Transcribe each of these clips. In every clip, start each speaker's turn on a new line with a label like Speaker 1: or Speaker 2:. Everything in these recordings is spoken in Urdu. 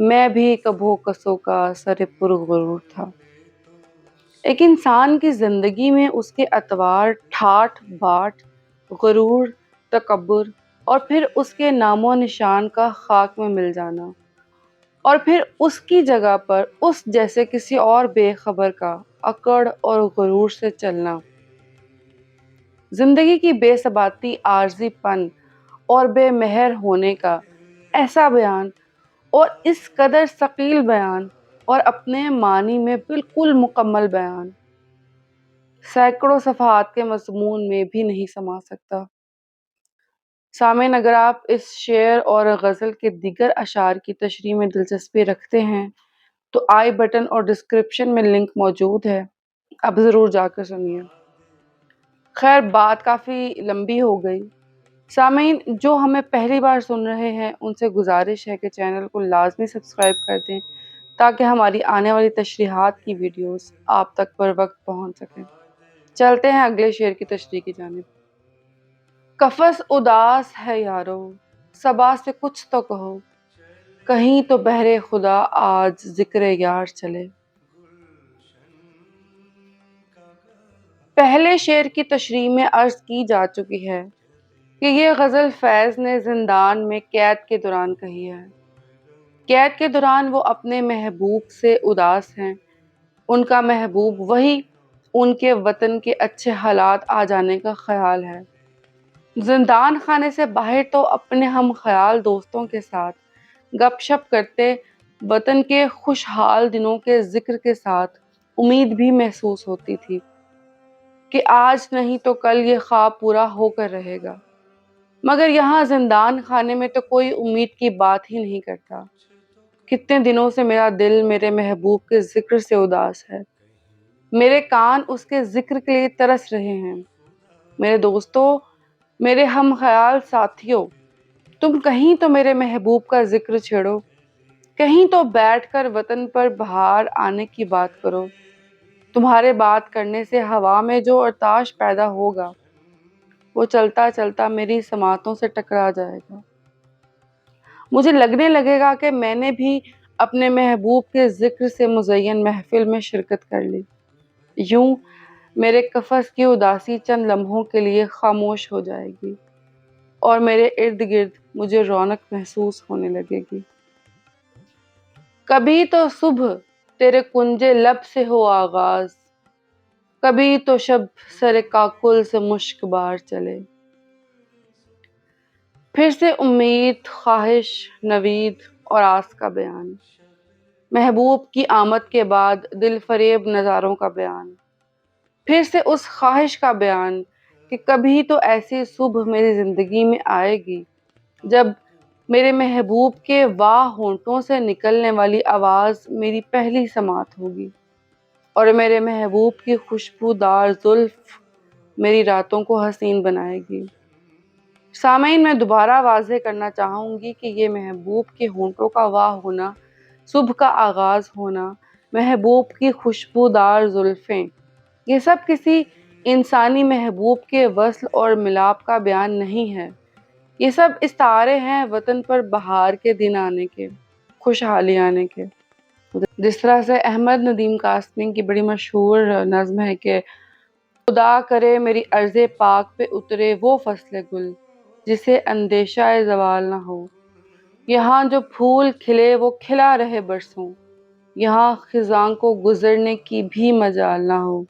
Speaker 1: میں بھی کبھو کسوں کا سر پرغرور تھا۔ ایک انسان کی زندگی میں اس کے اطوار ٹھاٹھ باٹھ، غرور، تکبر اور پھر اس کے نام و نشان کا خاک میں مل جانا، اور پھر اس کی جگہ پر اس جیسے کسی اور بے خبر کا اکڑ اور غرور سے چلنا۔ زندگی کی بے ثباتی، عارضی پن اور بے مہر ہونے کا ایسا بیان، اور اس قدر ثقیل بیان، اور اپنے معنی میں بالکل مکمل بیان، سینکڑوں صفحات کے مضمون میں بھی نہیں سما سکتا۔ سامعین، اگر آپ اس شعر اور غزل کے دیگر اشعار کی تشریح میں دلچسپی رکھتے ہیں تو آئی بٹن اور ڈسکرپشن میں لنک موجود ہے، آپ ضرور جا کر سنیے۔ خیر، بات کافی لمبی ہو گئی۔ سامعین، جو ہمیں پہلی بار سن رہے ہیں ان سے گزارش ہے کہ چینل کو لازمی سبسکرائب کر دیں تاکہ ہماری آنے والی تشریحات کی ویڈیوز آپ تک پر وقت پہنچ سکیں۔ چلتے ہیں اگلے شعر کی تشریح کی جانب۔ قفس اداس ہے یارو، صبا سے کچھ تو کہو، کہیں تو بہرے خدا آج ذکر یار چلے۔ پہلے شعر کی تشریح میں عرض کی جا چکی ہے کہ یہ غزل فیض نے زندان میں قید کے دوران کہی ہے۔ قید کے دوران وہ اپنے محبوب سے اداس ہیں۔ ان کا محبوب وہی ان کے وطن کے اچھے حالات آ جانے کا خیال ہے۔ زندان خانے سے باہر تو اپنے ہم خیال دوستوں کے ساتھ گپ شپ کرتے وطن کے خوشحال دنوں کے ذکر کے ساتھ امید بھی محسوس ہوتی تھی کہ آج نہیں تو کل یہ خواب پورا ہو کر رہے گا، مگر یہاں زندان خانے میں تو کوئی امید کی بات ہی نہیں کرتا۔ کتنے دنوں سے میرا دل میرے محبوب کے ذکر سے اداس ہے، میرے کان اس کے ذکر کے لیے ترس رہے ہیں۔ میرے دوستوں، میرے ہم خیال ساتھیوں، تم کہیں تو میرے محبوب کا ذکر چھیڑو، کہیں تو بیٹھ کر وطن پر بہار آنے کی بات کرو۔ تمہارے بات کرنے سے ہوا میں جو ارتعاش پیدا ہوگا وہ چلتا چلتا میری سماعتوں سے ٹکرا جائے گا۔ مجھے لگنے لگے گا کہ میں نے بھی اپنے محبوب کے ذکر سے مزین محفل میں شرکت کر لی۔ یوں میرے قفس کی اداسی چند لمحوں کے لیے خاموش ہو جائے گی اور میرے ارد گرد مجھے رونق محسوس ہونے لگے گی۔ کبھی تو صبح تیرے کنجے لب سے ہو آغاز، کبھی تو شب سر کاکل سے مشک بار چلے۔ پھر سے امید، خواہش، نوید اور آس کا بیان، محبوب کی آمد کے بعد دل فریب نظاروں کا بیان، پھر سے اس خواہش کا بیان کہ کبھی تو ایسی صبح میری زندگی میں آئے گی جب میرے محبوب کے واہ ہونٹوں سے نکلنے والی آواز میری پہلی سماعت ہوگی اور میرے محبوب کی خوشبودار زلف میری راتوں کو حسین بنائے گی۔ سامعین، میں دوبارہ واضح کرنا چاہوں گی کہ یہ محبوب کے ہونٹوں کا واہ ہونا، صبح کا آغاز ہونا، محبوب کی خوشبودار زلفیں، یہ سب کسی انسانی محبوب کے وصل اور ملاپ کا بیان نہیں ہے۔ یہ سب استعارے ہیں وطن پر بہار کے دن آنے کے، خوشحالی آنے کے۔ جس طرح سے احمد ندیم قاسمی کی بڑی مشہور نظم ہے کہ خدا کرے میری ارض پاک پہ اترے وہ فصل گل جسے اندیشہ زوال نہ ہو، یہاں جو پھول کھلے وہ کھلا رہے برسوں، یہاں خزاں کو گزرنے کی بھی مجال نہ ہو۔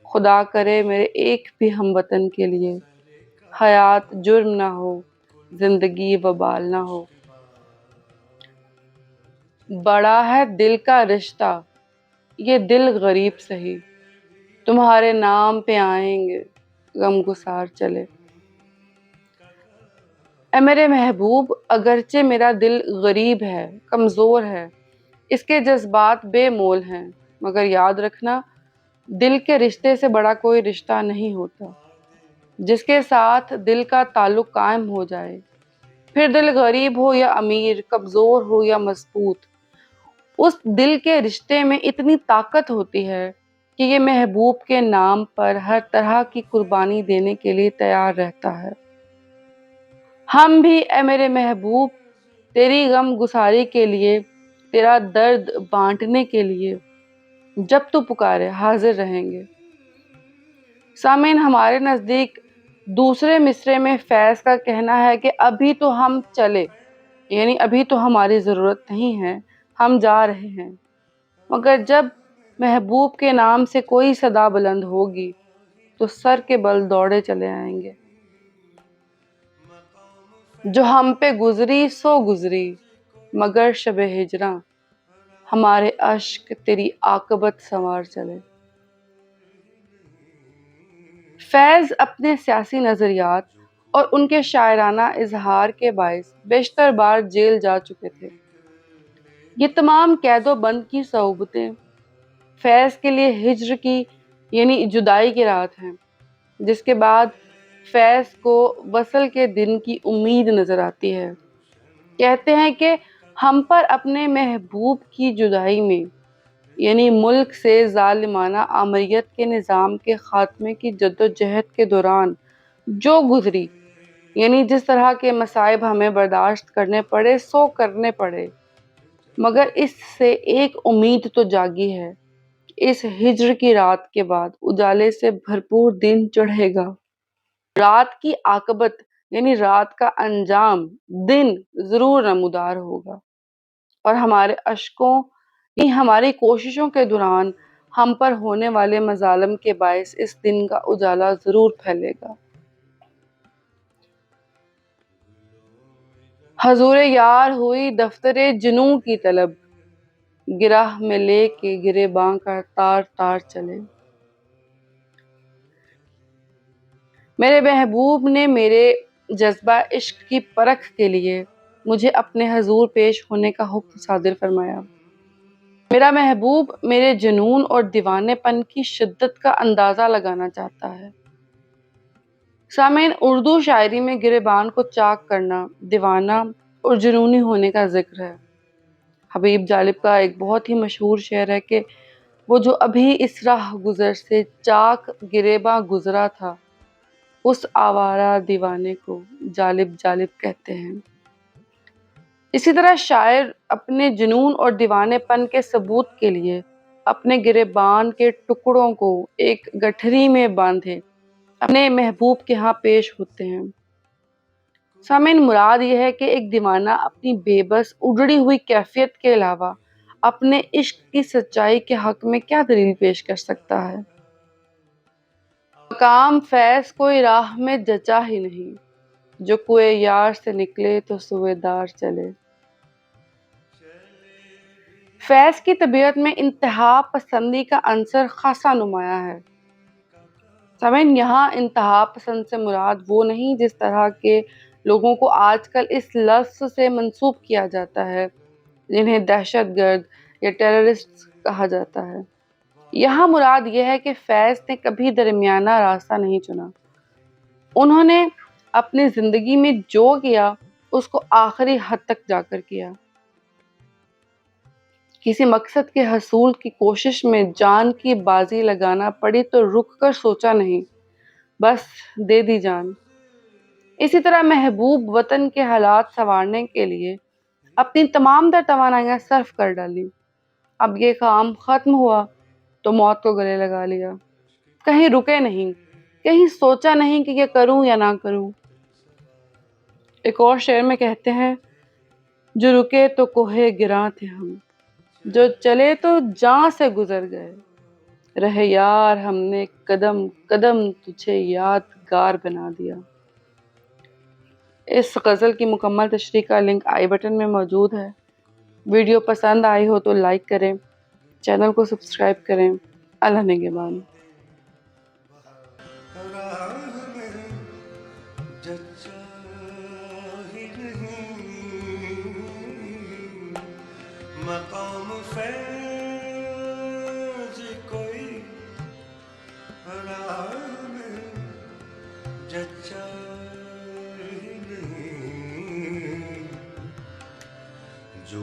Speaker 1: خدا کرے میرے ایک بھی ہم وطن کے لیے حیات جرم نہ ہو، زندگی وبال نہ ہو۔ بڑا ہے دل کا رشتہ یہ دل غریب سہی، تمہارے نام پہ آئیں گے غم گسار چلے۔ اے میرے محبوب، اگرچہ میرا دل غریب ہے، کمزور ہے، اس کے جذبات بے مول ہیں، مگر یاد رکھنا دل کے رشتے سے بڑا کوئی رشتہ نہیں ہوتا۔ جس کے ساتھ دل کا تعلق قائم ہو جائے، پھر دل غریب ہو یا امیر، کمزور ہو یا مضبوط، اس دل کے رشتے میں اتنی طاقت ہوتی ہے کہ یہ محبوب کے نام پر ہر طرح کی قربانی دینے کے لیے تیار رہتا ہے۔ ہم بھی اے میرے محبوب تیری غم گساری کے لیے، تیرا درد بانٹنے کے لیے، جب تو پکارے حاضر رہیں گے۔ سامعین، ہمارے نزدیک دوسرے مصرے میں فیض کا کہنا ہے کہ ابھی تو ہم چلے، یعنی ابھی تو ہماری ضرورت نہیں ہے، ہم جا رہے ہیں، مگر جب محبوب کے نام سے کوئی صدا بلند ہوگی تو سر کے بل دوڑے چلے آئیں گے۔ جو ہم پہ گزری سو گزری، مگر شب ہجراں، ہمارے اشک تیری عاقبت سنوار چلے۔ فیض اپنے سیاسی نظریات اور ان کے شاعرانہ اظہار کے باعث بیشتر بار جیل جا چکے تھے۔ یہ تمام قید و بند کی صعوبتیں فیض کے لیے ہجر کی یعنی جدائی کی رات ہیں، جس کے بعد فیض کو وصل کے دن کی امید نظر آتی ہے۔ کہتے ہیں کہ ہم پر اپنے محبوب کی جدائی میں، یعنی ملک سے ظالمانہ آمریت کے نظام کے خاتمے کی جدوجہد کے دوران جو گزری، یعنی جس طرح کے مصائب ہمیں برداشت کرنے پڑے سو کرنے پڑے، مگر اس سے ایک امید تو جاگی ہے، اس ہجر کی رات کے بعد اجالے سے بھرپور دن چڑھے گا۔ رات کی عاقبت یعنی رات کا انجام دن ضرور نمودار ہوگا، اور ہمارے اشکوں یعنی ہماری کوششوں کے دوران ہم پر ہونے والے مظالم کے باعث اس دن کا اجالا ضرور پھیلے گا۔ حضور یار ہوئی دفتر جنوں کی طلب، گرہ میں لے کے گریباں کا تار تار چلے۔ میرے محبوب نے میرے جذبہ عشق کی پرکھ کے لیے مجھے اپنے حضور پیش ہونے کا حکم صادر فرمایا۔ میرا محبوب میرے جنون اور دیوانے پن کی شدت کا اندازہ لگانا چاہتا ہے۔ سامعین، اردو شاعری میں گریبان کو چاک کرنا، دیوانہ اور جنونی ہونے کا ذکر ہے۔ حبیب جالب کا ایک بہت ہی مشہور شعر ہے کہ وہ جو ابھی اس راہ گزر سے چاک گریباں گزرا تھا، اس آوارہ دیوانے کو جالب جالب کہتے ہیں۔ اسی طرح شاعر اپنے جنون اور دیوانے پن کے ثبوت کے لیے اپنے گریبان کے ٹکڑوں کو ایک گٹھری میں باندھے اپنے محبوب کے ہاں پیش ہوتے ہیں۔ سامعین، مراد یہ ہے کہ ایک دیوانہ اپنی بے بس اجڑی ہوئی کیفیت کے علاوہ اپنے عشق کی سچائی کے حق میں کیا دلیل پیش کر سکتا ہے۔ مقام فیض کوئی راہ میں جچا ہی نہیں، جو کوئے یار سے نکلے تو سوئے دار چلے۔ فیض کی طبیعت میں انتہا پسندی کا عنصر خاصا نمایاں ہے۔ سامعین، یہاں انتہا پسند سے مراد وہ نہیں جس طرح کے لوگوں کو آج کل اس لفظ سے منسوب کیا جاتا ہے، جنہیں دہشت گرد یا ٹیررسٹ کہا جاتا ہے۔ یہاں مراد یہ ہے کہ فیض نے کبھی درمیانہ راستہ نہیں چنا۔ انہوں نے اپنی زندگی میں جو کیا اس کو آخری حد تک جا کر کیا۔ کسی مقصد کے حصول کی کوشش میں جان کی بازی لگانا پڑی تو رک کر سوچا نہیں، بس دے دی جان۔ اسی طرح محبوب وطن کے حالات سنوارنے کے لیے اپنی تمام تر توانائیاں صرف کر ڈالی۔ اب یہ کام ختم ہوا تو موت کو گلے لگا لیا، کہیں رکے نہیں، کہیں سوچا نہیں کہ یہ کروں یا نہ کروں۔ ایک اور شعر میں کہتے ہیں، جو رکے تو کوہ گراں تھے ہم، جو چلے تو جاں سے گزر گئے، رہے یار ہم نے قدم قدم تجھے یادگار بنا دیا۔ اس غزل کی مکمل تشریح کا لنک آئی بٹن میں موجود ہے۔ ویڈیو پسند آئی ہو تو لائک کریں، چینل کو سبسکرائب کریں۔ اللہ نگہبان۔
Speaker 2: مقام فیض کوئی راہ میں جچا ہی نہیں، جو